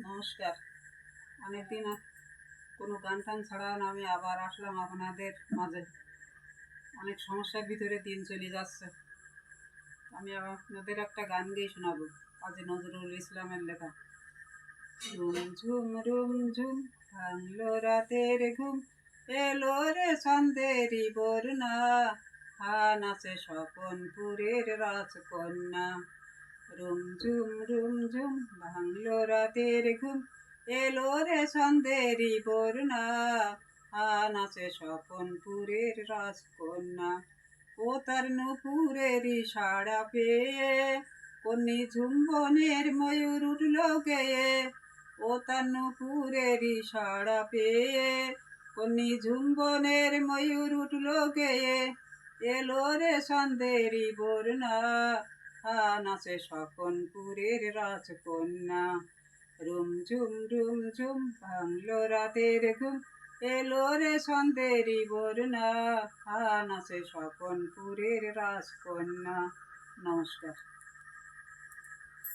নমস্কার। অনেকদিন কোনো গান টান ছাড়া না আমি আবার আসলাম আপনাদের মাঝে। অনেক সমস্যার ভিতরে দিন চলে যাচ্ছে। আমি আপনাদের একটা গান গেয়ে শোনাবো, কাজী নজরুল ইসলামের লেখা। ঝুম ঝুম রুম ঝুম ভাঙলো রাতের ঘুম, এলো রে সন্দেরি বরুণা, নাচে স্বপনপুরের রাজকন্যা। রুম ঝুম ভাঙলো রাতের ঘুম, এলো রে সন্দেরি বরুণা, নাচে স্বপনপুরের রাজকন্যা। ও তার নুপুরেরই সাড়া পেয়ে কন্যি ঝুম্বনের ময়ূর উঠল গেয়ে। ও তার নুপুরেরই সাড়া পেয়ে কন্যি ঝুম্বনের ময়ূর উঠল গেয়ে। এলো রে সন্দেরি বরুণা, নাচে স্বপনপুরের রাজকন্যা। রুম ঝুম ভাঙলো রাতের ঘুম, এলো রে সন্দেরি বরুণা, নাচে স্বপনপুরের রাজকন্যা। নমস্কার।